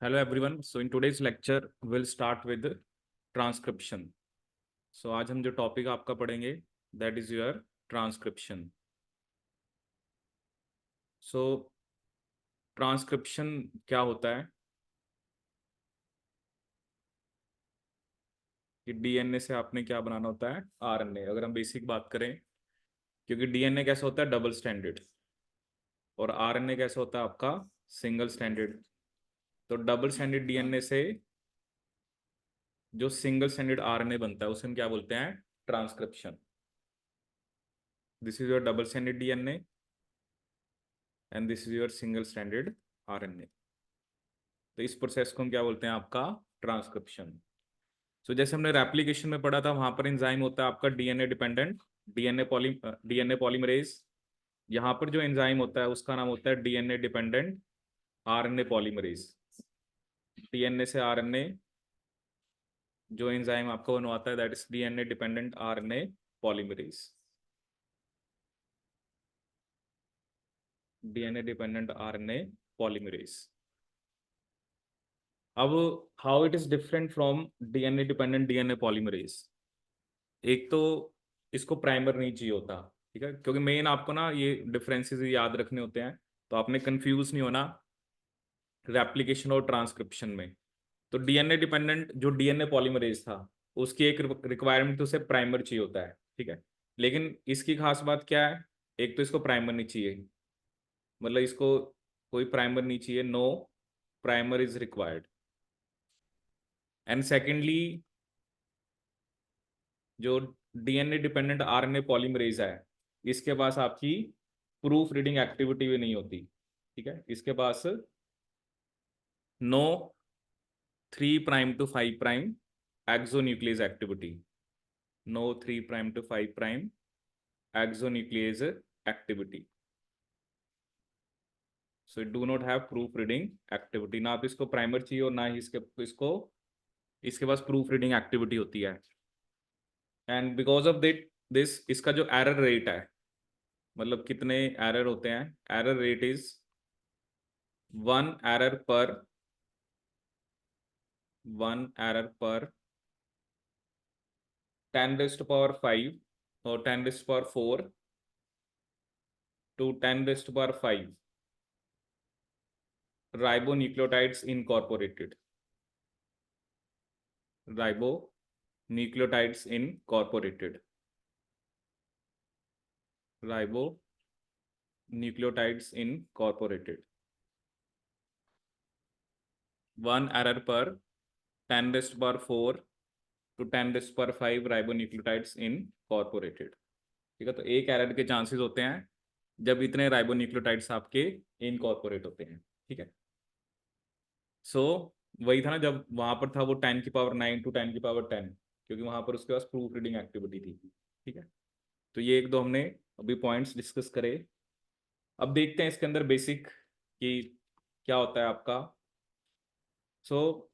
Hello everyone. So in today's lecture we'll start with transcription. So आज हम जो topic आपका पढ़ेंगे that is your transcription. So transcription क्या होता है कि डीएनए से आपने क्या बनाना होता है आरएनए। अगर हम बेसिक बात करें, क्योंकि डीएनए कैसा होता है डबल स्टैंडर्ड और आरएनए कैसा होता है आपका सिंगल स्टैंडर्ड। तो डबल स्टैंडर्ड डीएनए से जो सिंगल स्टैंडर्ड आरएनए बनता है उसे हम क्या बोलते हैं transcription. This is your double standard DNA and this is your single stranded RNA. तो इस प्रोसेस को हम क्या बोलते हैं आपका ट्रांसक्रिप्शन। सो जैसे हमने रेप्लिकेशन में पढ़ा था, वहां पर एंजाइम होता है आपका डीएनए डिपेंडेंट डीएनए पॉलीमरेज। यहाँ पर जो एंजाइम होता है उसका नाम होता है DNA dependent RNA polymerase. DNA से आरएनए जो एंजाइम आपको बनवाता है that is DNA dependent RNA polymerase. DNA dependent RNA polymerase. अब how it is different from DNA dependent DNA polymerase. एक तो इसको प्राइमर नहीं चाहिए होता, ठीक है, क्योंकि मेन आपको ना ये डिफरेंसेस याद रखने होते हैं, तो आपने कंफ्यूज नहीं होना रेप्लिकेशन और ट्रांसक्रिप्शन में। तो डीएनए डिपेंडेंट जो डीएनए पॉलीमरेज था उसकी एक रिक्वायरमेंट तो उसे प्राइमर चाहिए होता है, ठीक है। लेकिन इसकी खास बात क्या है, एक तो इसको प्राइमर नहीं चाहिए, मतलब इसको कोई प्राइमर नहीं चाहिए, no primer is required. And secondly जो डीएनए डिपेंडेंट आरएनए पॉलीमरेज है इसके पास आपकी प्रूफ रीडिंग एक्टिविटी भी नहीं होती, ठीक है। इसके पास no 3' to 5' exonuclease activity, no 3' to 5' exonuclease activity. So it do not have proof reading activity. ना तो इसको प्राइमर चाहिए और ना ही इसको इसके पास प्रूफ रीडिंग एक्टिविटी होती है। एंड बिकॉज ऑफ दिस इसका जो एरर रेट है, मतलब कितने एरर होते हैं, error rate is 1 error per 10⁵ or 10⁴ to 10⁵ ribonucleotides incorporated. Ribonucleotides incorporated. Ribonucleotides incorporated. 1 error per 10⁴ to 10⁵ ribonucleotides incorporated, ठीक है। तो एक एरर के चांसेस होते हैं जब इतने राइबोन्यूक्लियोटाइड्स आपके इनकॉर्पोरेट होते हैं, ठीक है। सो वही था ना जब वहां पर था वो 10⁹ to 10⁻10, क्योंकि वहां पर उसके पास प्रूफ रीडिंग एक्टिविटी थी, ठीक है। तो ये एक दो हमने अभी पॉइंट्स डिस्कस करे। अब देखते हैं इसके अंदर बेसिक कि क्या होता है आपका। सो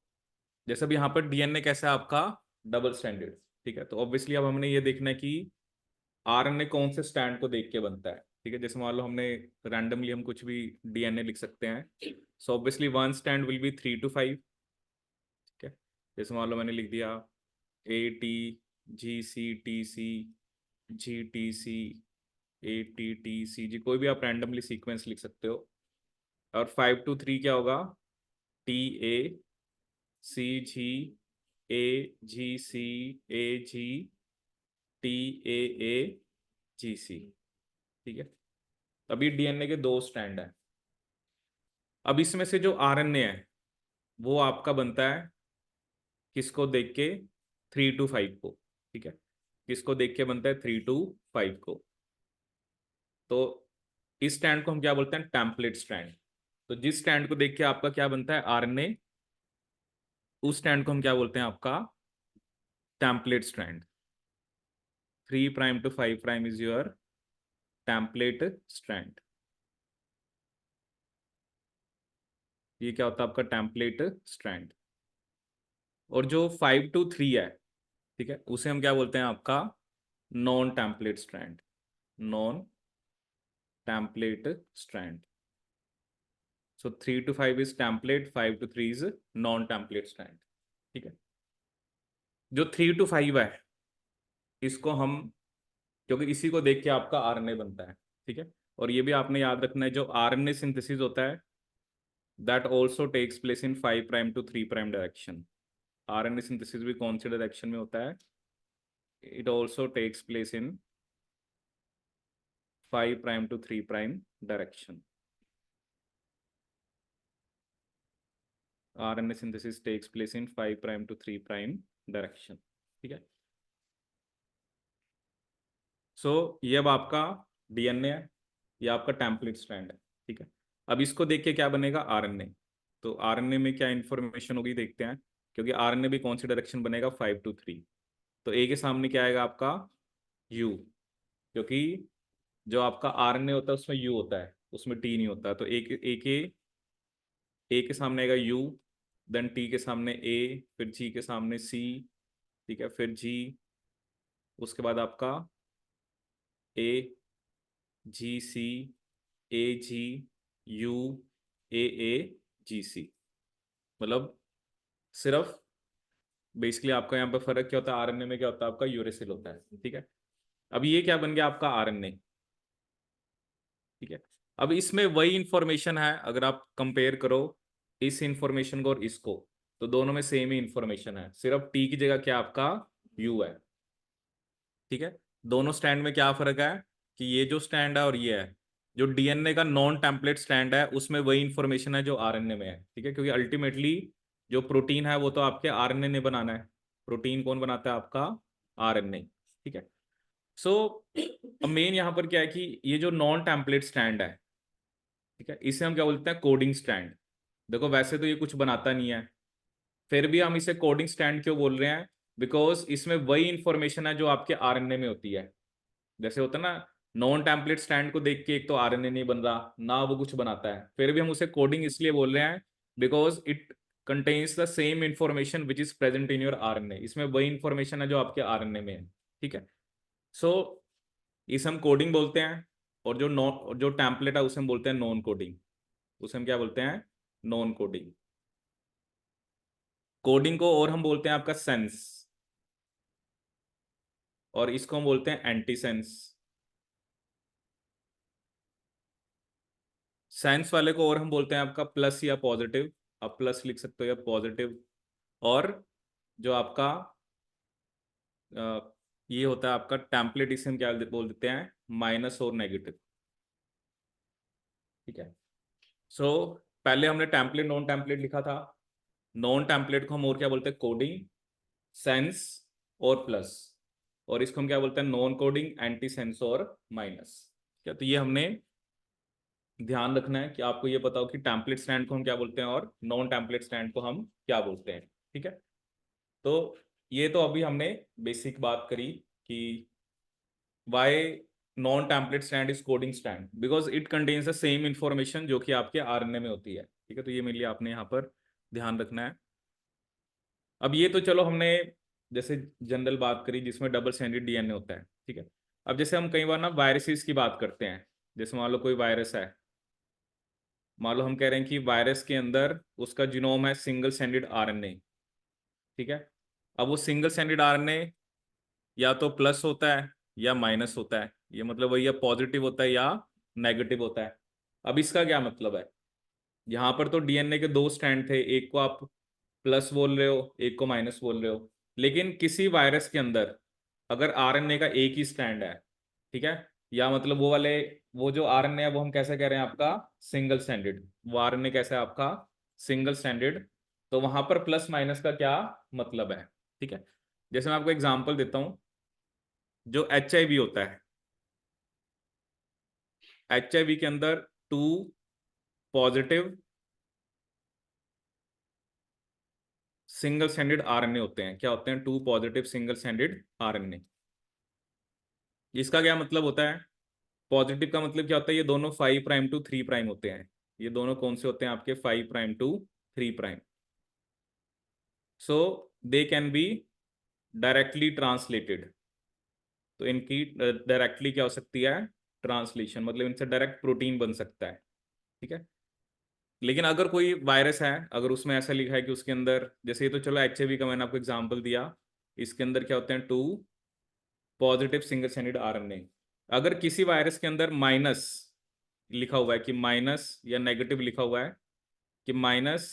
जैसे अब यहाँ पर डीएनए कैसा है आपका डबल स्टैंडर्ड, ठीक है। तो ऑब्वियसली अब हमने ये देखना है कि आरएनए कौन से स्टैंड को देख के बनता है, ठीक है। जैसे मान लो हमने रैंडमली हम कुछ भी डीएनए लिख सकते हैं। So obviously one stand will be 3 to 5, ठीक है। जैसे मान लो मैंने लिख दिया ATGCTC GTC ATTCG, कोई भी आप रैंडमली सीक्वेंस लिख सकते हो। और 5 to 3 क्या होगा, TACGAGCAGTAAGC, ठीक है। अभी डीएनए के दो स्टैंड हैं। अब इसमें से जो आरएनए है वो आपका बनता है किसको देख के, 3 to 5 को, ठीक है। किसको देख के बनता है, 3 to 5 को। तो इस स्टैंड को हम क्या बोलते हैं, टेम्पलेट स्टैंड। तो जिस स्टैंड को देख के आपका क्या बनता है आरएनए, उस स्टैंड को हम क्या बोलते हैं आपका template strand. 3' to 5' is your template strand. ये क्या होता है आपका टेम्पलेट स्ट्रैंड। और जो 5 to 3 है, ठीक है, उसे हम क्या बोलते हैं आपका non template strand. Non template strand. So 3 to 5 is template, 5 to 3 is non template strand. ठीक है, जो 3 to 5 है इसको हम, क्योंकि इसी को देख के आपका आरएनए बनता है। ठीक है, और ये भी आपने याद रखना है, जो आरएनए सिंथेसिस होता है that also takes place in 5 prime to 3 prime direction. RNA synthesis भी कौन सी डायरेक्शन में होता है? It also takes place in 5 prime to 3 prime direction. RNA synthesis takes place in 5 prime to 3 prime direction. ठीक है, सो ये अब आपका डीएनए है, ये आपका टेम्पलेट स्ट्रैंड है। ठीक है, अब इसको देख के क्या बनेगा? आरएनए। तो आरएनए में क्या इंफॉर्मेशन होगी देखते हैं, क्योंकि आरएनए भी कौन सी डायरेक्शन बनेगा? 5 to 3। तो ए के सामने क्या आएगा आपका? यू, क्योंकि जो आपका आरएनए होता है उसमें यू होता है, उसमें टी नहीं होता। तो ए के सामने आएगा यू, देन टी के सामने ए, फिर जी के सामने सी। ठीक है, फिर जी, उसके बाद आपका ए, जी सी, ए जी, यू, ए जी सी। मतलब सिर्फ बेसिकली आपका यहाँ पे फर्क क्या होता है? आरएनए में क्या होता है आपका? यूरेसिल होता है। ठीक है, अब ये क्या बन गया आपका? आरएनए। ठीक है, अब इसमें वही इंफॉर्मेशन है, अगर आप कंपेयर करो इस इंफॉर्मेशन को और इसको, तो दोनों में सेम ही इंफॉर्मेशन है, सिर्फ टी की जगह क्या आपका? यू है। ठीक है, दोनों स्टैंड में क्या फर्क है कि ये जो स्टैंड है और ये है, जो डीएनए का नॉन टेम्पलेट स्टैंड है उसमें वही इंफॉर्मेशन है जो आरएनए में है। ठीक है, क्योंकि अल्टीमेटली जो प्रोटीन है वो तो आपके आरएनए ने बनाना है। प्रोटीन कौन बनाता है? आपका आरएनए। ठीक है, सो अब मेन यहाँ पर क्या है कि ये जो नॉन टेम्पलेट स्टैंड है, ठीक है, इसे हम क्या बोलते हैं? Coding stand. देखो वैसे तो ये कुछ बनाता नहीं है, फिर भी हम इसे कोडिंग स्टैंड क्यों बोल रहे हैं? बिकॉज इसमें वही इंफॉर्मेशन है जो आपके आरएनए में होती है। जैसे होता है ना, नॉन टेम्पलेट स्टैंड को देख के एक तो आरएनए नहीं बन रहा ना, वो कुछ बनाता है, फिर भी हम उसे कोडिंग इसलिए बोल रहे हैं because it contains the same information which is present in your RNA. इसमें वही इंफॉर्मेशन है जो आपके आरएनए में है। ठीक है, सो इसे हम कोडिंग बोलते हैं, और जो टेम्पलेट है उसे हम बोलते हैं नॉन कोडिंग। उसे हम क्या बोलते हैं? Non coding. कोडिंग को और हम बोलते हैं आपका सेंस, और इसको हम बोलते हैं एंटी सेंस। साइंस वाले को और हम बोलते हैं आपका प्लस या पॉजिटिव। आप प्लस लिख सकते हो या पॉजिटिव। और जो आपका ये होता है आपका टेम्पलेट, इसे हम क्या बोल देते हैं? माइनस और नेगेटिव। ठीक है, सो पहले हमने टेम्पलेट नॉन टेम्पलेट लिखा था। नॉन टेम्पलेट को हम और क्या बोलते हैं? कोडिंग, सेंस और प्लस। और इसको हम क्या बोलते हैं? नॉन कोडिंग, एंटी सेंस और माइनस। क्या, तो ये हमने ध्यान रखना है कि आपको ये पता हो कि टेम्पलेट स्टैंड को हम क्या बोलते हैं और नॉन टेम्पलेट स्टैंड को हम क्या बोलते हैं। ठीक है, तो ये तो अभी हमने बेसिक बात करी कि why non template strand is coding strand, because it contains the same information जो कि आपके आरएनए में होती है। ठीक है, तो ये मेरे लिए आपने यहाँ पर ध्यान रखना है। अब ये तो चलो हमने जैसे जनरल बात करी जिसमें डबल स्टैंडर्ड डीएनए होता है। ठीक है, अब जैसे हम कई बार ना वायरसेस की बात करते हैं, जैसे मान लो कोई वायरस है, मान लो हम कह रहे हैं कि वायरस के अंदर उसका जीनोम है सिंगल स्टैंडर्ड आरएनए। ठीक है, अब वो सिंगल स्टैंडर्ड आरएनए या तो प्लस होता है या माइनस होता है, ये मतलब वही या पॉजिटिव होता है या नेगेटिव होता है। अब इसका क्या मतलब है? यहाँ पर तो डीएनए के दो स्टैंड थे, एक को आप प्लस बोल रहे हो, एक को माइनस बोल रहे हो, लेकिन किसी वायरस के अंदर अगर आरएनए का एक ही स्टैंड है, ठीक है, या मतलब वो वाले, वो जो आरएनए है वो हम कैसे कह रहे हैं? आपका सिंगल स्टैंडर्ड। वो आरएनए कैसा है आपका? Single standard. तो वहां पर प्लस माइनस का क्या मतलब है? ठीक है, जैसे मैं आपको एग्जांपल देता हूं, जो एचआईवी होता है, एचआईवी के अंदर two positive single stranded RNA होते हैं। क्या होते हैं? Two positive single stranded RNA. इसका क्या मतलब होता है? पॉजिटिव का मतलब क्या होता है? ये दोनों 5 प्राइम टू 3 प्राइम होते हैं। ये दोनों कौन से होते हैं आपके? 5 prime to 3 prime. So they can be directly translated. तो इनकी डायरेक्टली क्या हो सकती है? ट्रांसलेशन, मतलब इनसे डायरेक्ट प्रोटीन बन सकता है। ठीक है, लेकिन अगर कोई वायरस है, अगर उसमें ऐसा लिखा है कि उसके अंदर, जैसे ये तो चलो HIV का मैंने आपको एग्जांपल दिया, इसके अंदर क्या होते हैं, 2 पॉजिटिव सिंगल स्ट्रैंडेड RNA। अगर किसी वायरस के अंदर माइनस लिखा हुआ है कि माइनस, या नेगेटिव लिखा हुआ है कि माइनस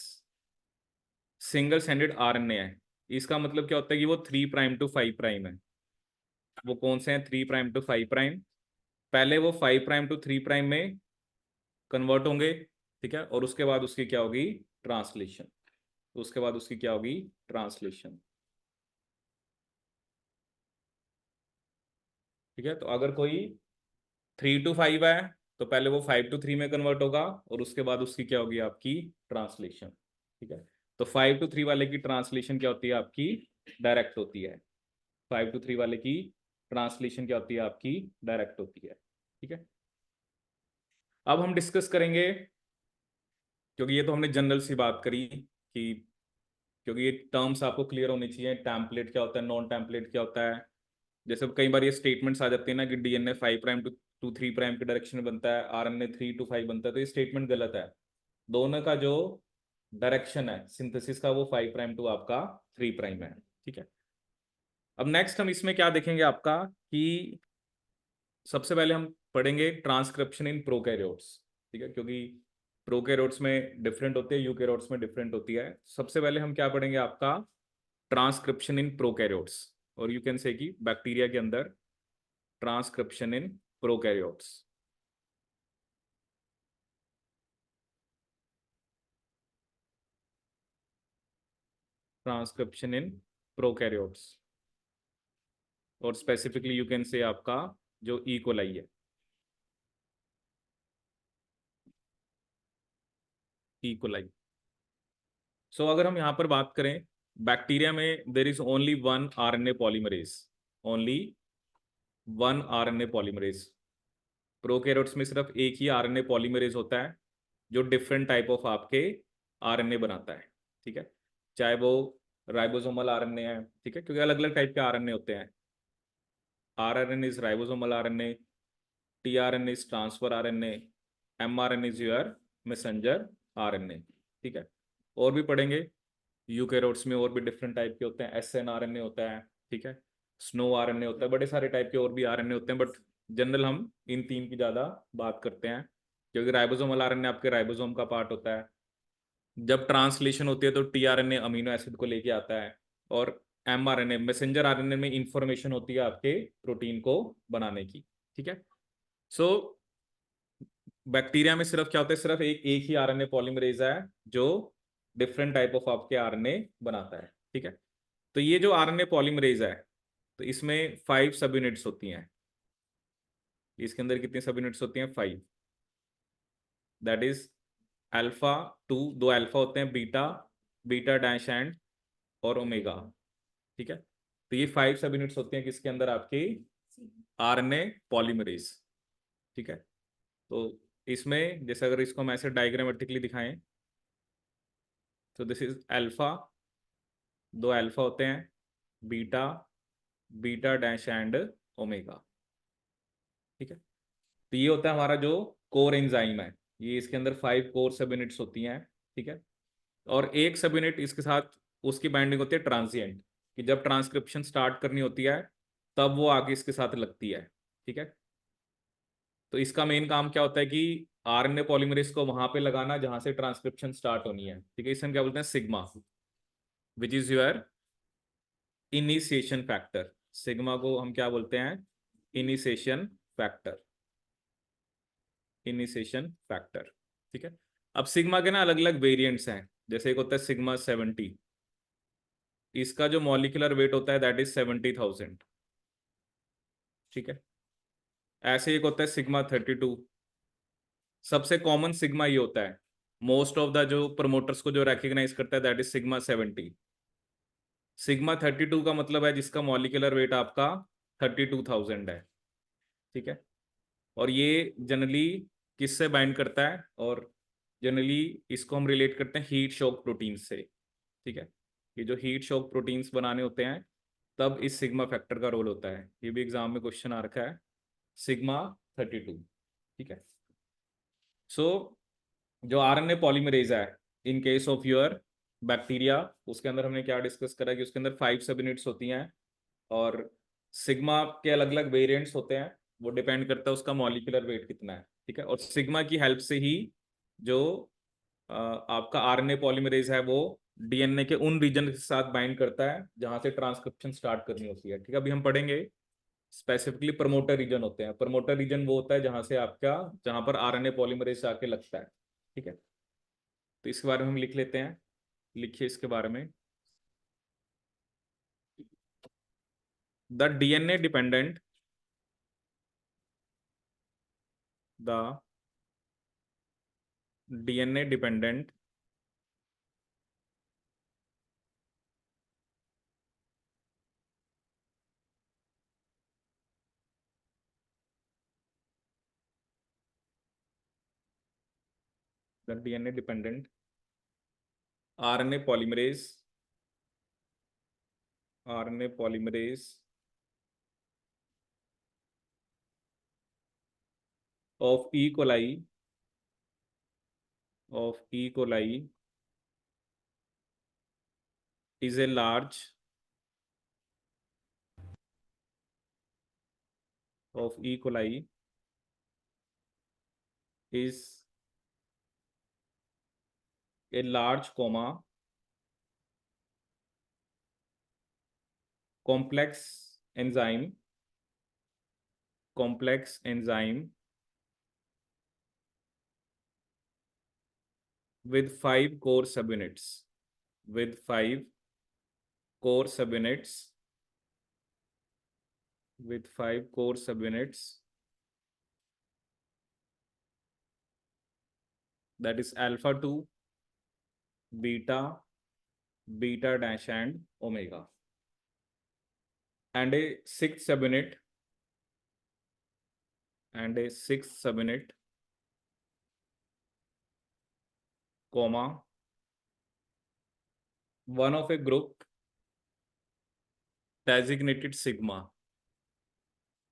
सिंगल स्ट्रैंडेड RNA है, इसका मतलब क्या होता है कि वो 3' to 5' है। वो कौन से हैं? 3' to 5'। पहले वो 5' to 3' में कन्वर्ट होंगे, ठीक है, और उसके बाद उसकी क्या होगी? ट्रांसलेशन। उसके बाद उसकी क्या होगी? ट्रांसलेशन। ठीक है, तो अगर कोई 3 to 5 है तो पहले वो 5 to 3 में कन्वर्ट होगा, और उसके बाद उसकी क्या होगी? आपकी ट्रांसलेशन। ठीक है, तो 5 to 3 वाले की ट्रांसलेशन क्या होती है? आपकी डायरेक्ट होती है। 5 to 3 वाले की ट्रांसलेशन क्या होती है? आपकी डायरेक्ट होती है। ठीक है, अब हम डिस्कस करेंगे, क्योंकि ये तो हमने जनरल सी बात करी कि, क्योंकि ये टर्म्स आपको क्लियर होनी चाहिए, टेम्पलेट क्या होता है, नॉन टेम्पलेट क्या होता है। जैसे कई बार ये स्टेटमेंट्स आ जाती है ना कि DNA 5' to 3' के डायरेक्शन में बनता है, RNA 3 to 5 बनता है, तो ये स्टेटमेंट गलत है। दोनों का जो डायरेक्शन है सिंथेसिस का, वो 5' to आपका 3' है। ठीक है, अब नेक्स्ट हम इसमें क्या देखेंगे आपका कि सबसे पहले हम पढ़ेंगे ट्रांसक्रिप्शन इन प्रोकैरियोट्स। ठीक है, क्योंकि प्रोकैरियोट्स में डिफरेंट होते हैं, यूकैरियोट्स में डिफरेंट होती है। सबसे पहले हम क्या पढ़ेंगे? आपका ट्रांसक्रिप्शन इन प्रोकैरियोट्स, और यू कैन से कि बैक्टीरिया के अंदर transcription in prokaryotes. Transcription in prokaryotes, और स्पेसिफिकली यू कैन से आपका जो इकोलाई है, इकोलाई। सो अगर हम यहाँ पर बात करें, बैक्टीरिया में there is only one RNA polymerase, only one RNA polymerase. Prokaryotes में सिर्फ एक ही RNA पॉलीमरेज होता है, जो डिफरेंट टाइप ऑफ आपके RNA बनाता है। ठीक है, चाहे वो राइबोसोमल RNA है, ठीक है, क्योंकि अलग अलग टाइप के RNA होते हैं। RNA is ribosomal RNA, tRNA is transfer RNA, mRNA is your messenger RNA। ठीक है, और भी पढ़ेंगे, यूकैरियोट्स में और भी डिफरेंट टाइप के होते हैं, SNRNA होता है, ठीक है, स्नो RNA होता है, बड़े सारे टाइप के और भी RNA होते हैं, बट जनरल हम इन तीन की ज़्यादा बात करते हैं, क्योंकि राइबोसोमल RNA आपके राइबोसोम का पार्ट होता है। जब ट्रांसलेशन होती है तो tRNA अमीनो एसिड को लेके आता है, और mRNA मैसेंजर RNA में इंफॉर्मेशन होती है आपके प्रोटीन को बनाने की। ठीक है, सो बैक्टीरिया में सिर्फ क्या होता है? सिर्फ एक एक ही RNA पॉलीमरेज है, जो डिफरेंट टाइप ऑफ आपके RNA बनाता है। ठीक है, तो ये जो RNA पॉलीमरेज है, तो इसमें 5 सब यूनिट्स होती हैं। इसके अंदर कितनी सब यूनिट्स होती हैं? 5। दैट इज अल्फा 2, दो अल्फा होते हैं, बीटा, बीटा डैश एंड, और ओमेगा। ठीक है, तो ये 5 सब यूनिट्स होती हैं किसके अंदर? आपकी RNA पॉलीमरेज। ठीक है, तो इसमें जैसे अगर इसको हम ऐसे डायग्रामेटिकली दिखाएं, तो दिस इज अल्फा, दो अल्फा होते हैं, beta, beta dash and omega. ठीक है, तो ये होता है हमारा जो कोर एंजाइम है, ये इसके अंदर 5 कोर सब यूनिट्स होती हैं। ठीक है, और एक सब यूनिट इसके साथ उसकी बाइंडिंग होती है ट्रांजिएंट, कि जब ट्रांसक्रिप्शन स्टार्ट करनी होती है तब वो आगे इसके साथ लगती है। ठीक है, तो इसका मेन काम क्या होता है कि RNA पॉलीमरेज को वहां पे लगाना जहां से ट्रांसक्रिप्शन स्टार्ट होनी है। ठीक है, इसे हम क्या बोलते हैं? Sigma, which is your initiation factor. Sigma को हम क्या बोलते हैं? Initiation factor, initiation factor. ठीक है, अब सिग्मा के ना अलग अलग वेरिएंट्स हैं, जैसे एक होता है सिग्मा 70, इसका जो मॉलिक्यूलर वेट होता है दैट इज 70,000। ठीक है, ऐसे एक होता है सिग्मा 32, सबसे कॉमन सिग्मा ये होता है, मोस्ट ऑफ द जो प्रमोटर्स को जो रिकग्नाइज करता है दैट इज सिग्मा 70। सिग्मा 32 का मतलब है जिसका मॉलिक्यूलर वेट आपका 32,000 है। ठीक है, और ये जनरली किससे बाइंड करता है? और जनरली इसको हम रिलेट करते हैं हीट शॉक प्रोटीन से। ठीक है, ये जो हीट शॉक प्रोटीन्स बनाने होते हैं, तब इस सिग्मा फैक्टर का रोल होता है। ये भी एग्जाम में क्वेश्चन आ रखा है, सिग्मा 32। ठीक है, सो जो आरएनए पॉलीमरेज है, in case of your bacteria, उसके अंदर हमने क्या डिस्कस करा कि उसके अंदर 5 सब यूनिट्स होती हैं, और सिग्मा के अलग अलग वेरिएंट्स होते हैं, वो डिपेंड करता है उसका मॉलिक्यूलर वेट कितना है, ठीक है। और सिग्मा की हेल्प से ही जो आपका आरएनए पॉलीमरेज है वो डीएनए के उन रीजन के साथ बाइंड करता है जहां से ट्रांसक्रिप्शन स्टार्ट करनी होती है, ठीक है। अभी हम पढ़ेंगे स्पेसिफिकली प्रमोटर रीजन होते हैं। प्रमोटर रीजन वो होता है जहां से आपका, जहां पर आरएनए पॉलीमरेज आके लगता है, ठीक है। तो इसके बारे में हम लिख लेते हैं, लिखिए इसके बारे में। The DNA dependent, the DNA dependent the DNA dependent RNA polymerase, RNA polymerase of E. coli, of E. coli is a large, of E. coli is a large comma complex enzyme, complex enzyme with 5 core subunits, with 5 core subunits, with 5 core subunits, that is alpha 2, beta, beta dash and omega, and a sixth subunit, and a sixth subunit, comma, one of a group designated sigma,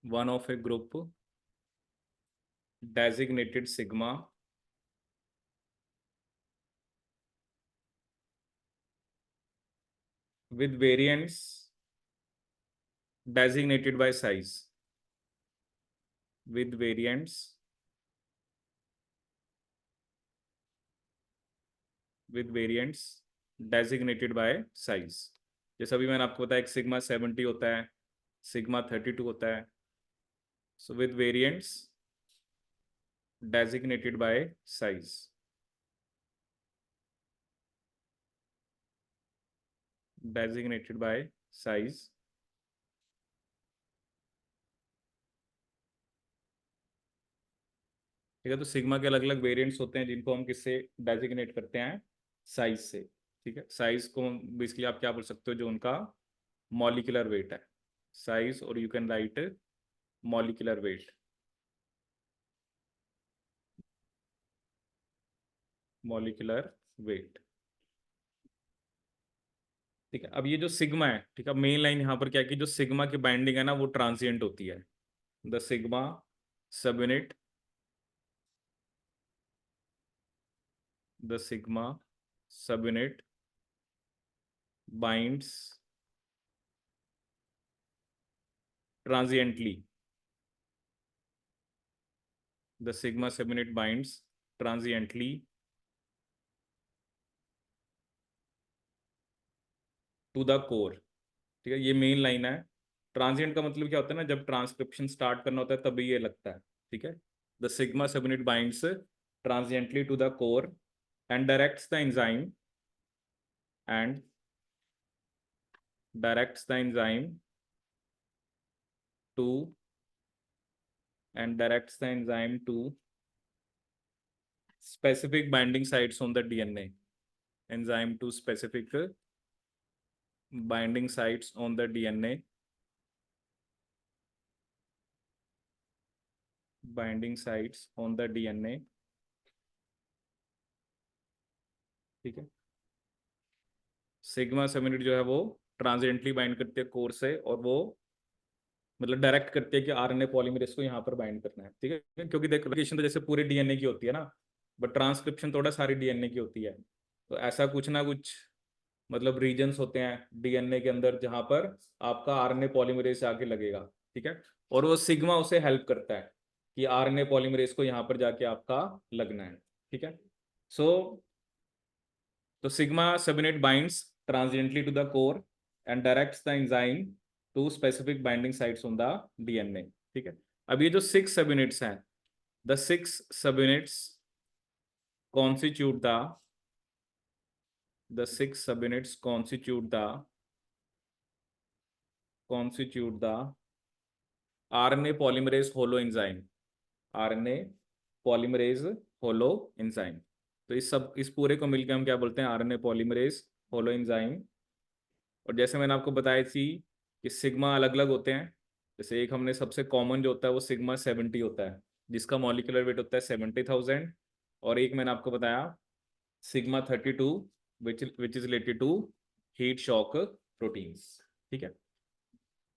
one of a group designated sigma with variants designated by size, with variants, with variants designated by size। जैसे अभी मैंने आपको बताया एक sigma 70 होता है, sigma 32 होता है। So with variants designated by size, designated by size, ठीक है। तो सिग्मा के अलग अलग वेरिएंट्स होते हैं जिनको हम किससे डेजिग्नेट करते हैं, साइज से, ठीक है। साइज को बेसिकली आप क्या बोल सकते हो, जो उनका मॉलिक्यूलर वेट है, साइज, और you can write molecular weight, molecular weight, ठीक है। अब ये जो सिग्मा है, ठीक है, मेन लाइन यहाँ पर क्या है कि जो सिग्मा की बाइंडिंग है ना वो ट्रांजिएंट होती है। The sigma subunit, the sigma subunit binds transiently, the sigma subunit binds transiently to the core, ठीक है। ये मेन लाइन है। ट्रांजिएंट का मतलब क्या होता है ना, जब ट्रांसक्रिप्शन स्टार्ट करना होता है तभी ये लगता है, ठीक है। The sigma subunit binds transiently to the core and directs the enzyme, and directs the enzyme to, and directs the enzyme to specific binding sites on the DNA, enzyme to specific binding sites on the DNA, binding sites on the DNA, ठीक है। Sigma सब unit जो है वो transiently bind करती है core से, और वो मतलब डायरेक्ट करती है कि आरएनए पॉलीमरेज को यहाँ पर बाइंड करना है, ठीक है। क्योंकि देखो लोकेशन तो जैसे पूरे डीएनए की होती है ना, बट ट्रांसक्रिप्शन थोड़ा सारी डीएनए की होती है। तो ऐसा कुछ ना कुछ मतलब रीजन्स होते हैं डीएनए के अंदर जहां पर आपका आरएनए पॉलीमरेज आके लगेगा, ठीक है। और वो सिग्मा उसे हेल्प करता है कि आरएनए पॉलीमरेज को यहाँ पर जाके आपका लगना है, ठीक है। सो तो sigma subunit binds transiently to the core and directs the enzyme to specific binding sites on the DNA, ठीक है। अब ये जो 6 सबयूनिट्स हैं, the 6 subunits constitute the 6 subunits constitute the RNA polymerase holo enzyme, RNA polymerase holo enzyme। तो इस पूरे को मिलकर हम क्या बोलते हैं, RNA polymerase holo enzyme। और जैसे मैंने आपको बताई थी कि सिग्मा अलग अलग होते हैं, जैसे एक हमने सबसे कॉमन जो होता है वो सिग्मा 70 होता है, जिसका मॉलिक्यूलर वेट होता है 70,000। और एक मैंने आपको बताया sigma 32 which is related to heat shock proteins, ठीक है।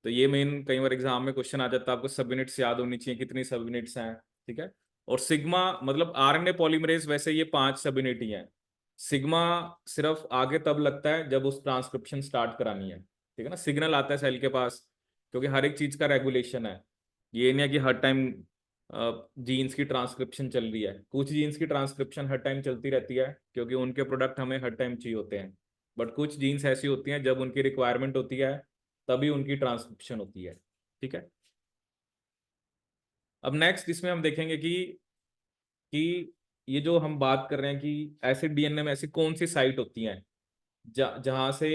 तो ये मेन कई बार एग्जाम में क्वेश्चन आ जाता है, आपको सब यूनिट्स याद होनी चाहिए कितनी सब यूनिट्स हैं, ठीक है। और सिग्मा मतलब आरएनए पॉलीमरेज वैसे ये 5 सब यूनिट ही हैं। सिग्मा सिर्फ आगे तब लगता है जब उस ट्रांसक्रिप्शन स्टार्ट करानी है, ठीक है ना, सिग्नल आता है सेल के पास, क्योंकि हर एक चीज का रेगुलेशन है। ये नहीं है कि हर टाइम जीन्स की ट्रांसक्रिप्शन चल रही है, कुछ जीन्स की ट्रांसक्रिप्शन हर टाइम चलती रहती है क्योंकि उनके प्रोडक्ट हमें हर टाइम चाहिए होते हैं। बट कुछ जीन्स ऐसी होती हैं जब उनकी रिक्वायरमेंट होती है तभी उनकी ट्रांसक्रिप्शन होती है, ठीक है। अब नेक्स्ट इसमें हम देखेंगे कि ये जो हम बात कर रहे हैं कि ऐसे डीएनए में ऐसी कौन सी साइट होती हैं जहां से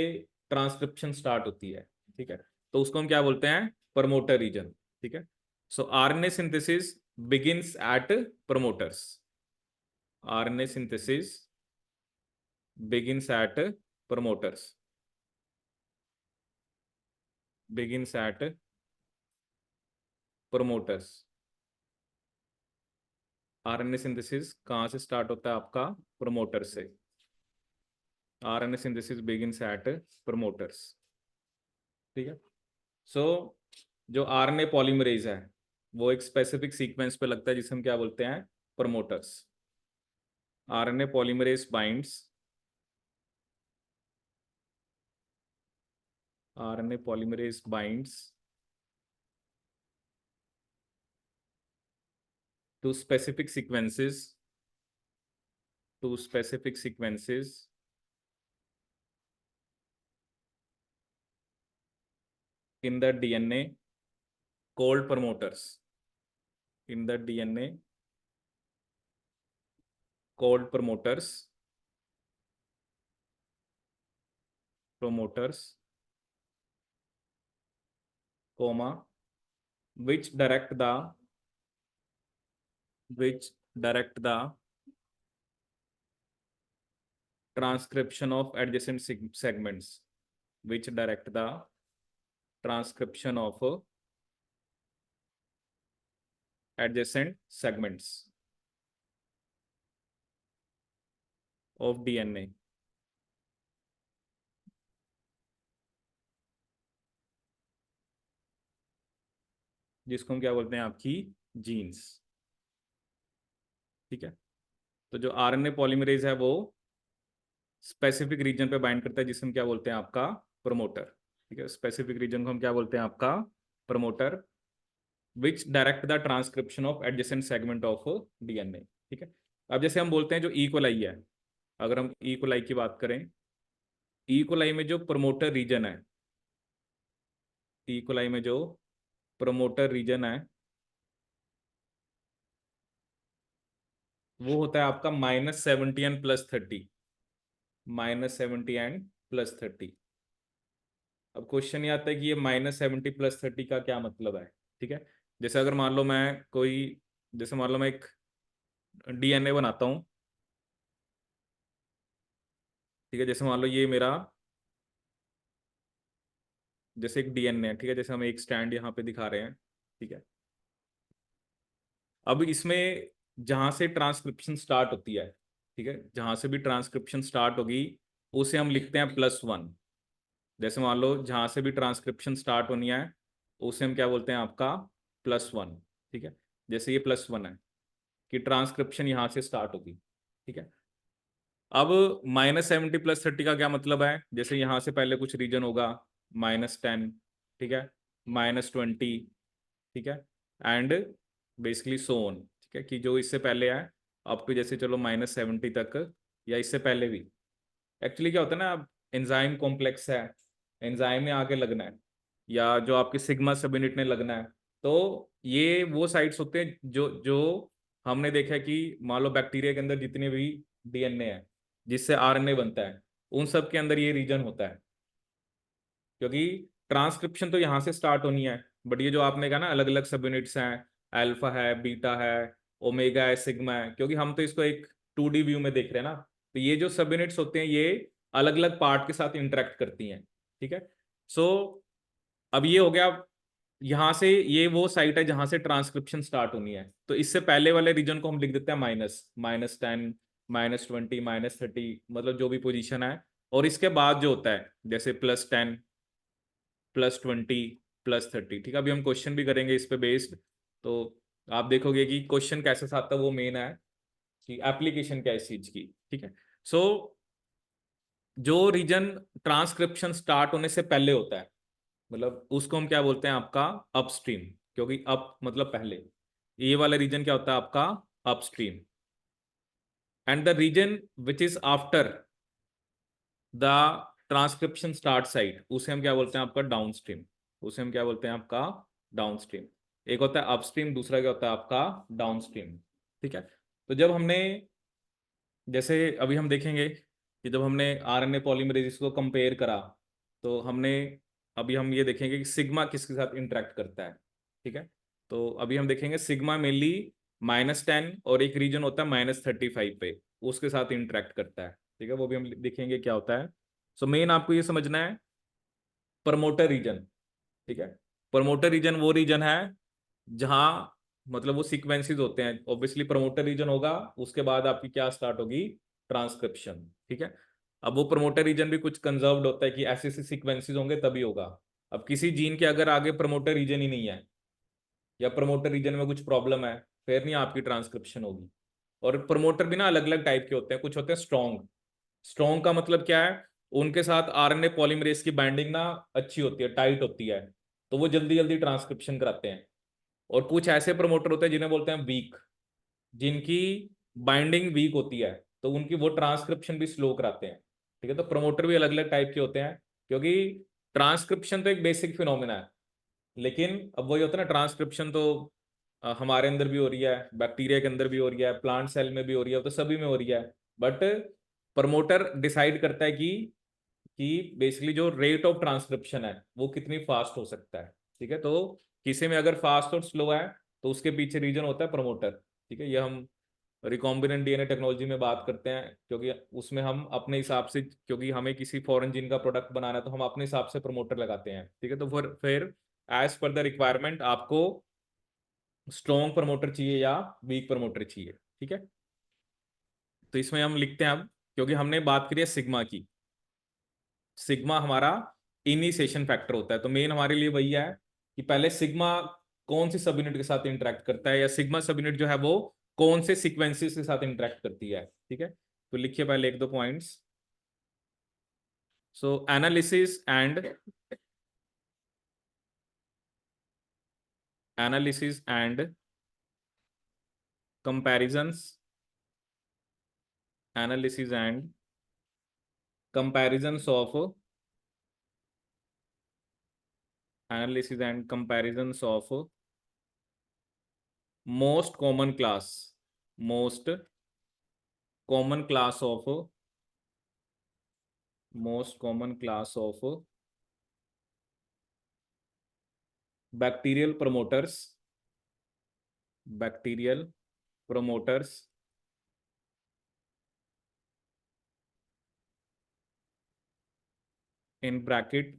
ट्रांसक्रिप्शन स्टार्ट होती है, ठीक है। तो उसको हम क्या बोलते हैं, प्रमोटर रीजन, ठीक है। सो RNA synthesis begins at promoters, RNA synthesis begins at promoters, begins at promoters. RNA synthesis कहाँ से स्टार्ट होता है आपका, प्रमोटर से। RNA synthesis begins at promoters, ठीक है। सो जो आरएनए पॉलीमरेज है वो एक स्पेसिफिक सीक्वेंस पे लगता है जिसे हम क्या बोलते हैं, promoters. RNA polymerase binds, RNA polymerase binds to specific sequences, to specific sequences in the DNA called promoters, in the DNA called promoters, promoters, comma, which direct the, which direct the transcription of adjacent segments, which direct the transcription of adjacent segments of DNA, जिसको हम क्या बोलते हैं, आपकी jeans, ठीक है। तो जो आरएनए पॉलीमरेज है वो स्पेसिफिक रीजन पे बाइंड करता है जिसे हम क्या बोलते हैं, आपका प्रमोटर, ठीक है। स्पेसिफिक रीजन को हम क्या बोलते हैं, आपका promoter, which direct the transcription of adjacent segment of DNA, ठीक है। अब जैसे हम बोलते हैं जो ई कोलाई है, अगर हम ई कोलाई की बात करें, ई कोलाई में जो प्रमोटर रीजन है, ई कोलाई में जो प्रमोटर रीजन है वो होता है आपका -70 एंड +30, -70 एंड +30। अब क्वेश्चन ये आता है कि ये -70 +30 का क्या मतलब है, ठीक है। जैसे अगर मान लो मैं कोई, जैसे मान लो मैं एक डीएनए बनाता हूँ, ठीक है। जैसे मान लो ये मेरा जैसे एक डीएनए है, ठीक है। जैसे हम एक स्टैंड यहाँ पे दिखा रहे हैं, ठीक है। अब इसमें जहां से ट्रांसक्रिप्शन स्टार्ट होती है, ठीक है, जहां से भी ट्रांसक्रिप्शन स्टार्ट होगी उसे हम लिखते हैं +1। जैसे मान लो जहां से भी ट्रांसक्रिप्शन स्टार्ट होनी है उसे हम क्या बोलते हैं, आपका +1, ठीक है। जैसे ये +1 है कि ट्रांसक्रिप्शन यहाँ से स्टार्ट होगी, ठीक है। अब -70 + 30 का क्या मतलब है, जैसे यहाँ से पहले कुछ रीजन होगा -10, ठीक है, -20, ठीक है, एंड बेसिकली सो ऑन, ठीक है, कि जो इससे पहले है अप टू जैसे चलो -70 तक या इससे पहले भी। एक्चुअली क्या होता है ना, अब एंजाइम कॉम्प्लेक्स है, एंजाइम में आके लगना है या जो आपके सिग्मा सब यूनिट ने लगना है, तो ये वो साइट्स होते हैं जो जो हमने देखा है कि मान लो बैक्टीरिया के अंदर जितने भी डीएनए है जिससे आरएनए बनता है, उन सब के अंदर ये रीजन होता है, क्योंकि ट्रांसक्रिप्शन तो यहाँ से स्टार्ट होनी है, बट ये जो आपने कहा ना अलग अलग सब यूनिट्स हैं, अल्फा है, बीटा है, ओमेगा है, सिग्मा है, क्योंकि हम तो इसको एक 2D व्यू में देख रहे हैं ना, तो ये जो सब यूनिट्स होते हैं ये अलग अलग पार्ट के साथ इंटरेक्ट करती हैं, ठीक है। सो अब ये हो गया, यहाँ से ये वो साइट है जहां से ट्रांसक्रिप्शन स्टार्ट होनी है, तो इससे पहले वाले रीजन को हम लिख देते हैं -10, -20, -30, मतलब जो भी पोजीशन है, और इसके बाद जो होता है जैसे +10, +20, +30, ठीक है। अभी हम क्वेश्चन भी करेंगे इस पे बेस्ड, तो आप देखोगे कि क्वेश्चन कैसे सा आता है, वो मेन है कि एप्लीकेशन क्या है इस चीज की, ठीक है। सो जो रीजन ट्रांसक्रिप्शन स्टार्ट होने से पहले होता है, मतलब उसको हम क्या बोलते हैं, आपका अपस्ट्रीम, क्योंकि अप मतलब पहले, ये वाला रीजन क्या होता है आपका upstream, and the region which is after the transcription start site, उसे हम क्या बोलते हैं आपका डाउनस्ट्रीम, उसे हम क्या बोलते हैं आपका डाउनस्ट्रीम। एक होता है अपस्ट्रीम, दूसरा क्या होता है आपका डाउनस्ट्रीम, ठीक है। तो जब हमने, जैसे अभी हम देखेंगे कि जब हमने आरएनए पॉलीमरेज को कंपेयर करा, तो हमने, अभी हम ये देखेंगे कि सिग्मा किसके साथ इंटरेक्ट करता है, ठीक है। तो अभी हम देखेंगे सिग्मा मेनली -10 और एक रीजन होता है -35 पे, उसके साथ इंटरेक्ट करता है, ठीक है, वो भी हम देखेंगे क्या होता है। सो मेन आपको ये समझना है प्रमोटर रीजन, ठीक है। प्रमोटर रीजन वो रीजन है जहां, मतलब वो सीक्वेंसेस होते हैं, ऑब्वियसली प्रमोटर रीजन होगा, उसके बाद आपकी क्या स्टार्ट होगी, ट्रांसक्रिप्शन, ठीक है। अब वो प्रमोटर रीजन भी कुछ कंजर्व्ड होता है कि ऐसे ऐसे सीक्वेंसेस होंगे तभी होगा। अब किसी जीन के अगर आगे प्रमोटर रीजन ही नहीं है या प्रमोटर रीजन में कुछ प्रॉब्लम है, फिर नहीं आपकी ट्रांसक्रिप्शन होगी। और प्रमोटर भी ना अलग अलग टाइप के होते हैं, कुछ होते हैं स्ट्रॉन्ग, स्ट्रॉन्ग का मतलब क्या है, उनके साथ आरएनए पॉलीमरेज की बाइंडिंग ना अच्छी होती है, टाइट होती है, तो वो जल्दी जल्दी ट्रांसक्रिप्शन कराते हैं। और कुछ ऐसे प्रमोटर होते हैं जिन्हें बोलते हैं वीक, जिनकी बाइंडिंग वीक होती है, तो उनकी वो ट्रांसक्रिप्शन भी स्लो कराते हैं, ठीक है। तो प्रमोटर भी अलग अलग टाइप के होते हैं, क्योंकि ट्रांसक्रिप्शन तो एक बेसिक फिनोमिना है, लेकिन अब वही होता है ना, ट्रांसक्रिप्शन तो हमारे अंदर भी हो रही है, बैक्टीरिया के अंदर भी हो रही है, प्लांट सेल में भी हो रही है, तो सभी में हो रही है, बट प्रमोटर डिसाइड करता है कि बेसिकली जो रेट ऑफ ट्रांसक्रिप्शन है वो कितनी फास्ट हो सकता है, ठीक है। तो किसी में अगर फास्ट और स्लो है तो उसके पीछे रीजन होता है प्रमोटर, ठीक है। ये हम रिकॉम्बिनेंट डीएनए टेक्नोलॉजी में बात करते हैं, क्योंकि उसमें हम अपने हिसाब से, क्योंकि हमें किसी फॉरेन जीन का प्रोडक्ट बनाना है तो हम अपने हिसाब से प्रमोटर लगाते हैं, ठीक है। तो फिर एज पर द रिक्वायरमेंट आपको स्ट्रॉन्ग प्रमोटर चाहिए या वीक प्रमोटर चाहिए, ठीक है। तो इसमें हम लिखते हैं अब, क्योंकि हमने बात करी है सिग्मा की, सिग्मा हमारा इनिशिएशन फैक्टर होता है, तो मेन हमारे लिए वही है कि पहले सिग्मा कौन सी सब यूनिट के साथ इंटरेक्ट करता है, या सिग्मा सब यूनिट जो है वो कौन से सीक्वेंसेस के साथ इंटरेक्ट करती है, ठीक है। तो लिखिए पहले एक दो points. So analysis and comparisons, analysis and comparisons of analysis and comparisons of most common class, most common class of most common class of bacterial promoters, bacterial promoters in bracket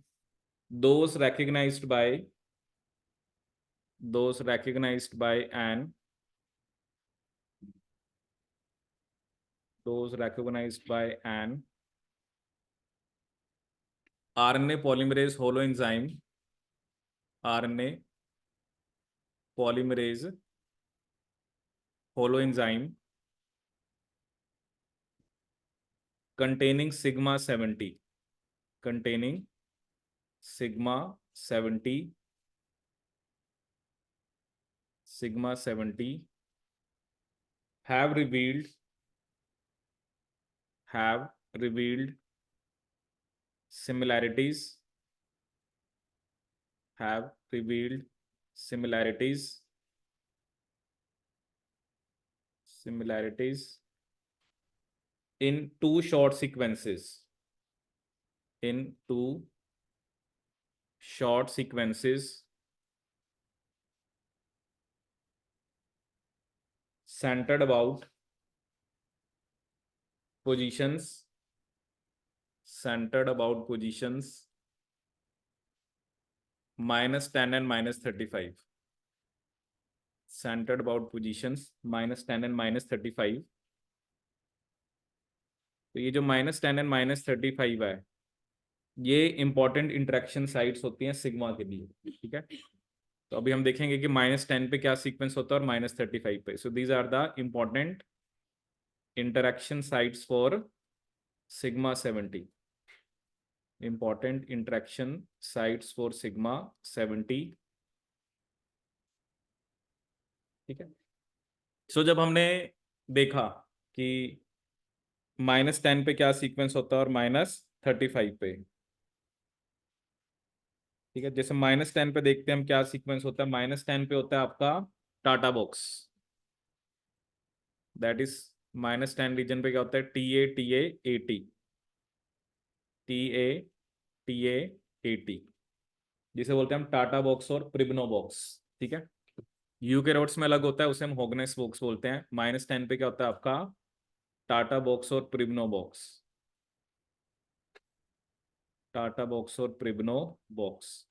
those recognized by those recognized by an those recognized by an RNA polymerase holoenzyme, RNA polymerase holoenzyme containing sigma 70, containing sigma 70, sigma 70 have revealed similarities, have revealed similarities in two short sequences, in two short sequences centered about positions, centered about positions -10 and -35, centered about positions -10 and -35। तो ये जो -10 and -35 है, ये important interaction sites होती हैं sigma के लिए, ठीक है। तो अभी हम देखेंगे कि -10 पे क्या सीक्वेंस होता है और -35 पे। So these are the important interaction sites for sigma 70, important interaction sites for sigma 70, ठीक है। सो जब हमने देखा कि -10 पे क्या सीक्वेंस होता है और -35 पे, ठीक है। जैसे -10 पे देखते हैं हम क्या सीक्वेंस होता है। -10 पे होता है आपका TATA box, that is -10 region पे क्या होता है, TA TA जिसे बोलते हैं हम टाटा बॉक्स और प्रिब्नो बॉक्स, ठीक है। यूकेरियोट्स में अलग होता है, उसे हम हॉगनेस बॉक्स बोलते हैं। -10 पे क्या होता है आपका टाटा बॉक्स और प्रिब्नो बॉक्स, टाटा बॉक्स और प्रिब्नो बॉक्स,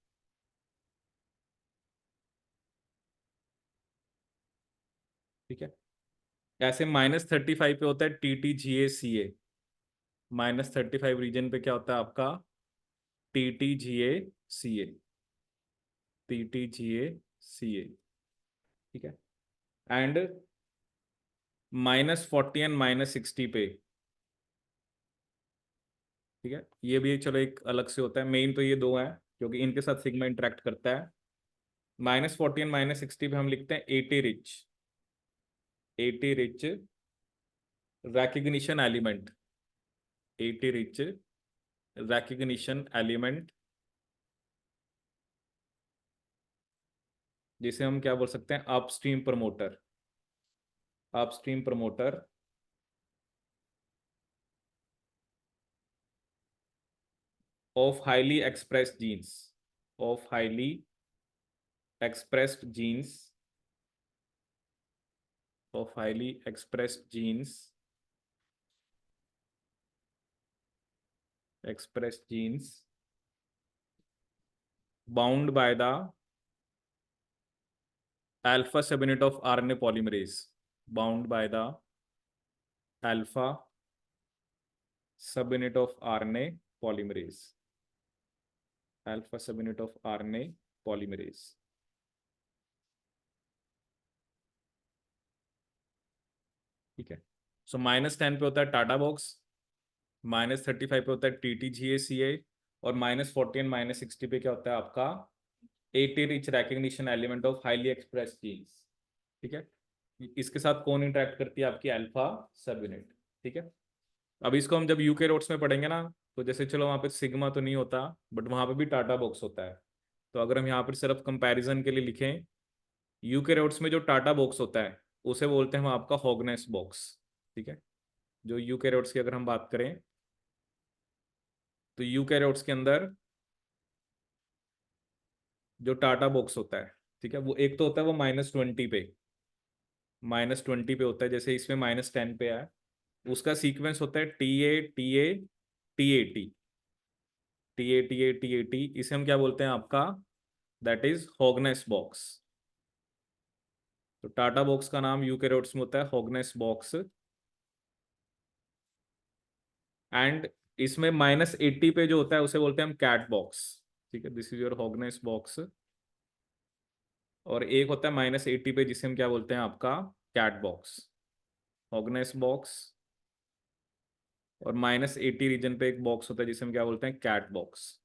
ठीक है। ऐसे -35 पे होता है TTGA CA, -35 रीजन पे क्या होता है आपका TTGA CA, ठीक है। एंड -40 एंड -60 पे, ठीक है। ये भी चलो एक अलग से होता है, मेन तो ये दो हैं क्योंकि इनके साथ सिग्मा इंटरेक्ट करता है। -40 एंड -60 पे हम लिखते हैं AT rich recognition element, AT rich recognition element, जिसे हम क्या बोल सकते हैं upstream promoter, upstream promoter of highly expressed genes, of highly expressed genes, of highly expressed genes, expressed genes bound by the alpha subunit of RNA polymerase, bound by the alpha subunit of RNA polymerase, alpha subunit of RNA polymerase, ठीक है। सो -10 पे होता है TATA box, -35 पे होता है TTGA CA, और -40 and -60 पे क्या होता है आपका AT rich recognition element of highly express genes, ठीक है। इसके साथ कौन इंटरेक्ट करती है आपकी अल्फा सब यूनिट, ठीक है। अब इसको हम जब यूकेरियोट्स में पढ़ेंगे ना, तो जैसे चलो वहाँ पे सिग्मा तो नहीं होता बट वहाँ पे भी टाटा बॉक्स होता है। तो अगर हम यहाँ पर सिर्फ कंपैरिजन के लिए लिखें, यूकेरियोट्स में जो टाटा बॉक्स होता है उसे बोलते हैं हम आपका हॉगनेस बॉक्स, ठीक है। जो यूकेरियोट्स की अगर हम बात करें तो यूकेरियोट्स के अंदर जो टाटा बॉक्स होता है, ठीक है, वो एक तो होता है वो -20 पे, -20 पे होता है, जैसे इसमें -10 पे है। उसका सीक्वेंस होता है TA, इसे हम क्या बोलते हैं आपका, दैट इज हॉगनेस बॉक्स। तो टाटा बॉक्स का नाम यूकेरियोट्स में होता है हॉगनेस बॉक्स, एंड इसमें -80 पे जो होता है उसे बोलते हैं हम कैट बॉक्स, ठीक है। This is your Hogness box. और एक होता है -80 पे जिसे हम क्या बोलते हैं आपका कैट बॉक्स, हॉगनेस बॉक्स और -80 रीजन पे एक बॉक्स होता है जिसे हम क्या बोलते हैं, कैट बॉक्स,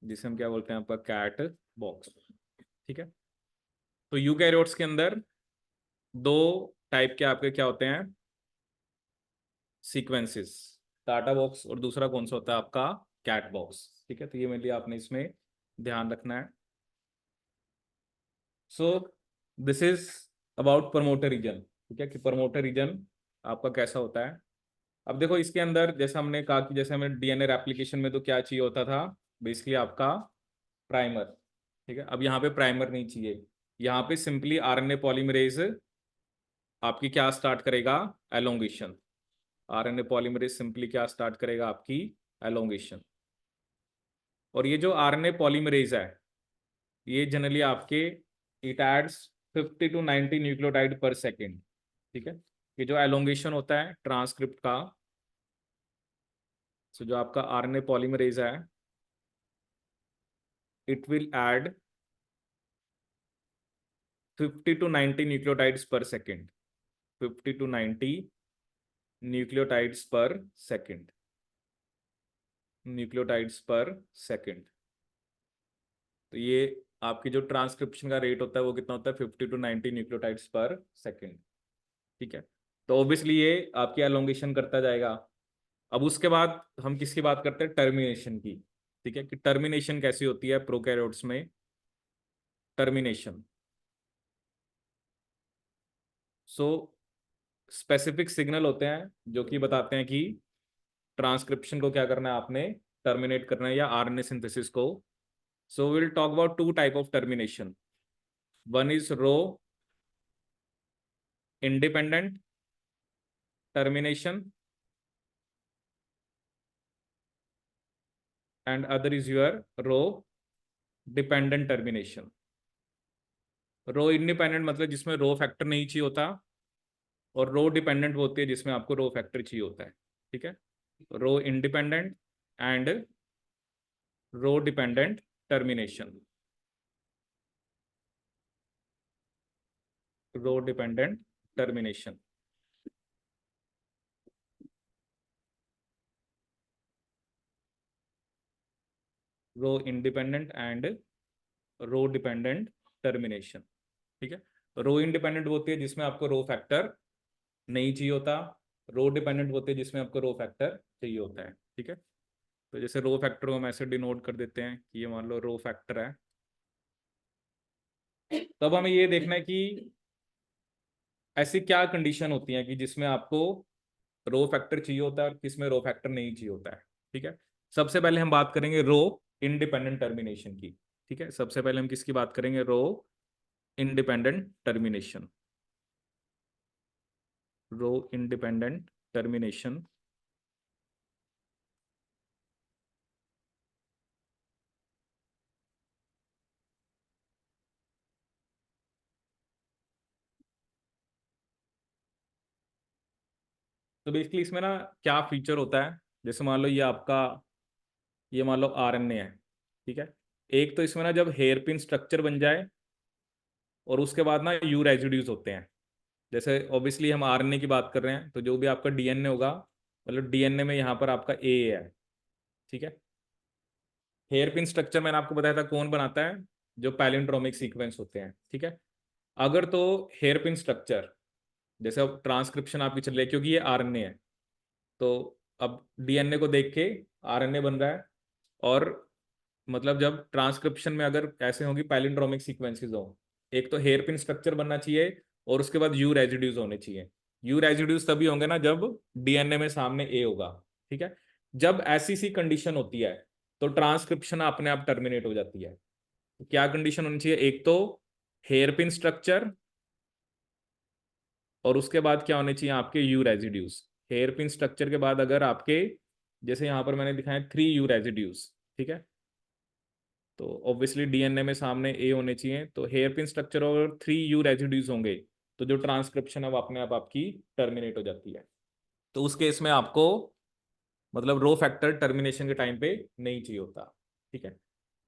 जिसे हम क्या बोलते हैं आपका कैट बॉक्स। ठीक है, तो यूकैरियोट्स के अंदर दो टाइप के आपके क्या होते हैं, सीक्वेंसेस, टाटा बॉक्स और दूसरा कौन सा होता है आपका कैट बॉक्स। ठीक है, तो ये मेरे लिए आपने इसमें ध्यान रखना है। So this is about promoter region. ठीक है, कि प्रमोटर रीजन आपका कैसा होता है। अब देखो इसके अंदर जैसे हमने कहा कि जैसे हमें डीएनए रेप्लिकेशन में तो क्या चाहिए होता था, बेसिकली आपका प्राइमर। ठीक है, अब यहाँ पे प्राइमर नहीं चाहिए, यहाँ पे सिंपली आरएनए पॉलीमरेज आपकी क्या स्टार्ट करेगा, एलोंगेशन। आरएनए पॉलीमरेज सिंपली क्या स्टार्ट करेगा, आपकी एलोंगेशन। और ये जो आरएनए पॉलीमरेज है, ये जनरली आपके इट एड्स 50 to 90 न्यूक्लियोटाइड पर सेकेंड। ठीक है, ये जो एलोंगेशन होता है ट्रांसक्रिप्ट का, सो जो आपका आरएनए पॉलीमरेज है, it will add 50 to 90 nucleotides पर सेकेंड, 50 to 90 न्यूक्लियोटाइड्स पर सेकेंड, न्यूक्लियोटाइड्स पर सेकेंड। तो ये आपकी जो ट्रांसक्रिप्शन का रेट होता है वो कितना होता है, 50 to 90 न्यूक्लियोटाइड्स पर सेकेंड। ठीक है, तो ऑब्वियसली ये आपकी एलोंगेशन करता जाएगा। अब उसके बाद हम किसकी बात करते हैं, टर्मिनेशन की। ठीक है, कि टर्मिनेशन कैसी होती है प्रोकैरियोट्स में, टर्मिनेशन। सो स्पेसिफिक सिग्नल होते हैं जो कि बताते हैं कि ट्रांसक्रिप्शन को क्या करना है आपने, टर्मिनेट करना है, या आरएनए सिंथेसिस को। So will talk about two type of termination. One is rho independent termination and other is your rho dependent termination. Rho independent मतलब जिसमें रो फैक्टर नहीं चाहिए होता, और रो डिपेंडेंट होती है जिसमें आपको रो फैक्टर चाहिए होता है। ठीक है, rho independent and rho dependent termination, rho dependent termination. Rho independent and rho dependent termination. ठीक है, रो इंडिपेंडेंट होती है जिसमें आपको रो फैक्टर नहीं चाहिए होता, रो डिपेंडेंट होती है जिसमें आपको रो फैक्टर चाहिए होता है। ठीक है, तो जैसे रो फैक्टर को हम ऐसे डिनोट कर देते हैं कि ये मान लो रो फैक्टर है। तब हमें ये देखना है कि ऐसी क्या कंडीशन होती है कि जिसमें आपको रो फैक्टर चाहिए होता है और किसमें रो फैक्टर नहीं चाहिए होता है। ठीक है, सबसे पहले हम बात करेंगे रो इंडिपेंडेंट टर्मिनेशन की। ठीक है, सबसे पहले हम किसकी बात करेंगे, रो independent termination, rho independent termination. तो बेसिकली इसमें ना क्या फीचर होता है, जैसे मान लो ये आपका, ये मान लो आरएनए है। ठीक है, एक तो इसमें ना जब हेयर पिन स्ट्रक्चर बन जाए, और उसके बाद ना यू रेजिड्यूज होते हैं। जैसे ऑब्वियसली हम आरएनए की बात कर रहे हैं, तो जो भी आपका डीएनए होगा, मतलब डीएनए में यहाँ पर आपका ए है। ठीक है, हेयर पिन स्ट्रक्चर मैंने आपको बताया था कौन बनाता है, जो पैलिंड्रोमिक सीक्वेंस होते हैं। ठीक है, अगर तो हेयर पिन स्ट्रक्चर, जैसे अब ट्रांसक्रिप्शन आपकी चल रही है क्योंकि ये आरएनए है, तो अब डीएनए को देख के आरएनए बन रहा है। और मतलब जब ट्रांसक्रिप्शन में अगर ऐसे होंगी पैलिंड्रोमिक सीक्वेंसेस हो, एक तो हेयर पिन स्ट्रक्चर बनना चाहिए, और उसके बाद यू रेजिड्यूज होने चाहिए। यू रेजिड्यूज तभी होंगे ना जब डीएनए में सामने ए होगा। ठीक है, जब ऐसी सी कंडीशन होती है तो ट्रांसक्रिप्शन अपने आप टर्मिनेट हो जाती है। तो क्या कंडीशन होनी चाहिए, एक तो हेयर पिन स्ट्रक्चर, और उसके बाद क्या होने चाहिए आपके U residues. Hairpin structure के बाद अगर आपके, जैसे यहाँ पर मैंने दिखाया 3 यू रेजिड्यूज। ठीक है, तो ऑब्वियसली डीएनए में सामने ए होने चाहिए, तो हेयर पिन स्ट्रक्चर और 3 यू रेजिड्यूज होंगे, तो जो ट्रांसक्रिप्शन है वो अपने आप आपकी टर्मिनेट हो जाती है। तो उस केस में आपको मतलब रो फैक्टर टर्मिनेशन के टाइम पे नहीं चाहिए होता। ठीक है,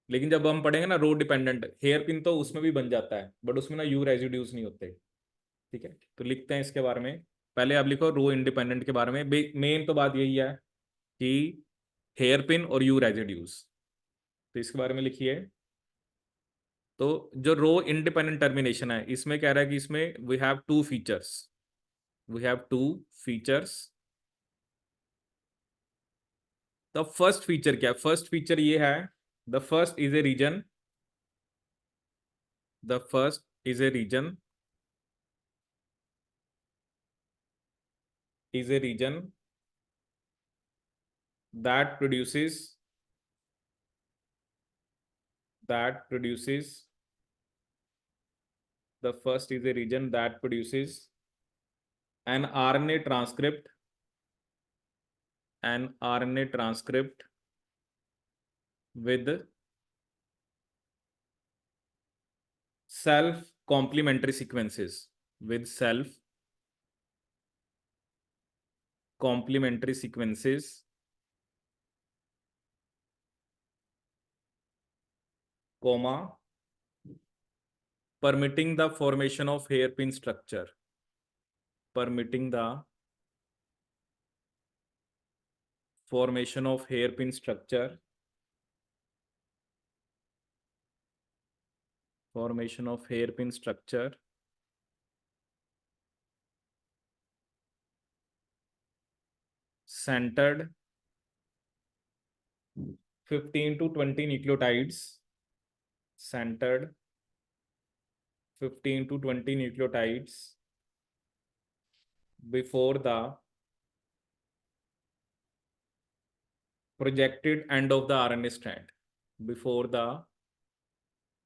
लेकिन जब हम पढ़ेंगे ना रो डिपेंडेंट, हेयर पिन तो उसमें भी बन जाता है, बट उसमें ना यू रेजिड्यूज नहीं होते। ठीक है, तो लिखते हैं इसके बारे में। पहले आप लिखो रो इंडिपेंडेंट के बारे में। मेन तो बात यही है कि हेयर पिन और यू रेजिड्यूज, तो इसके बारे में लिखिए। तो जो रो इंडिपेंडेंट टर्मिनेशन है, इसमें कह रहा है कि इसमें we have two features, we have two features. The first feature क्या है? फर्स्ट फीचर ये है, the first is a region, the first is a region, is a region that produces, that produces, the first is a region that produces an RNA transcript, an RNA transcript with self complementary sequences, with self complementary sequences, comma, permitting the formation of hairpin structure, permitting the formation of hairpin structure, formation of hairpin structure centered 15 to 20 nucleotides, centered 15 to 20 nucleotides before the projected end of the RNA strand, before the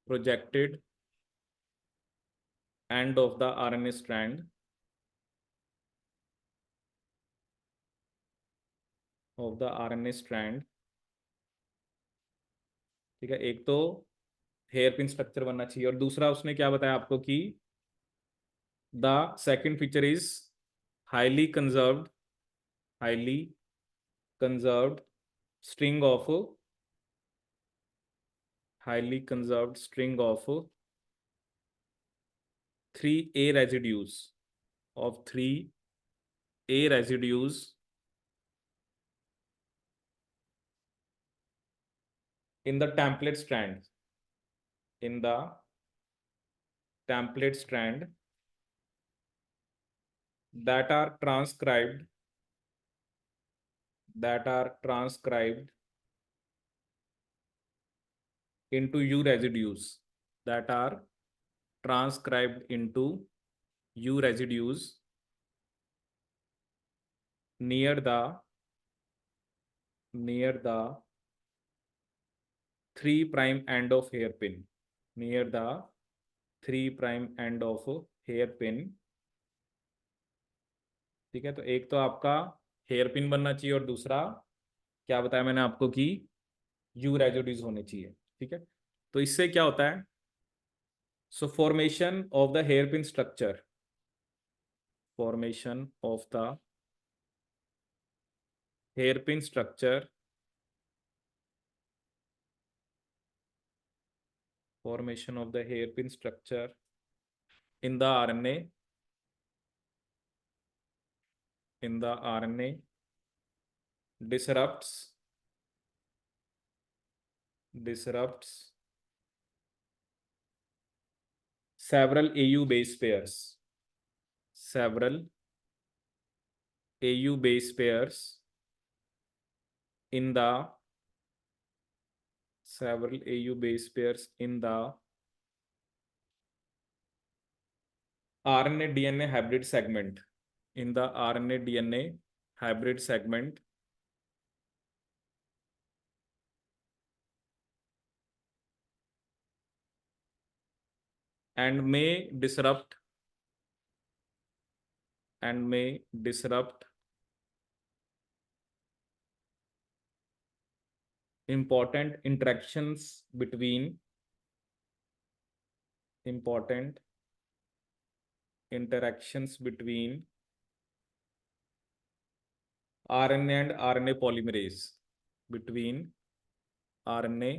projected end of the RNA strand of the RNA strand। ठीक है, एक तो hair pin structure बनना चाहिए, और दूसरा उसने क्या बताया आपको कि the second feature is highly conserved, highly conserved string of, highly conserved string of 3A residues, of 3A residues in the template strand, in the template strand that are transcribed, that are transcribed into U residues, that are transcribed into U residues near the 3 prime end of hairpin, near the 3 prime end of hairpin। ठीक है, तो एक तो आपका hair pin बनना चाहिए, और दूसरा क्या बताया मैंने आपको कि यू रेजिड्यूज होने चाहिए। ठीक है, तो इससे क्या होता है? So formation of the hairpin structure, formation of the hairpin structure, formation of the hairpin structure in the RNA, in the RNA disrupts, disrupts several AU base pairs, several AU base pairs in the, several AU base pairs in the RNA DNA hybrid segment, in the RNA DNA hybrid segment, and may disrupt, and may disrupt important interactions between, important interactions between RNA and RNA polymerase, between RNA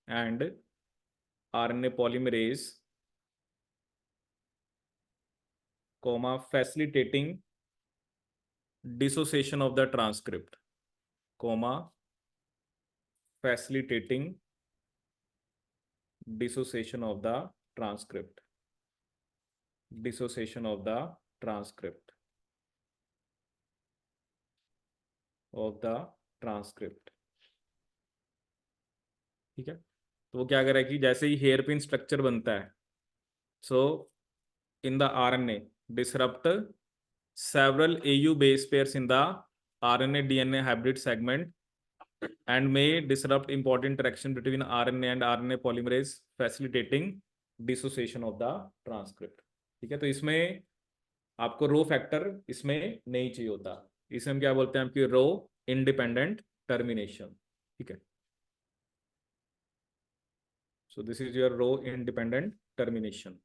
and RNA polymerase, comma, facilitating, dissociation of the transcript, comma, facilitating dissociation of the transcript, dissociation of the transcript, of the transcript. ठीक है, तो वो क्या करे कि जैसे ही hair pin structure बनता है, so in the RNA disrupt several AU base pairs in the RNA DNA hybrid segment and may disrupt important interaction between RNA and RNA polymerase, facilitating dissociation of the transcript. ठीक है, तो इसमें आपको rho factor इसमें नहीं चाहिए होता, इसे हम क्या बोलते हैं आपकी रो इंडिपेंडेंट टर्मिनेशन. ठीक है, so this is your row independent termination.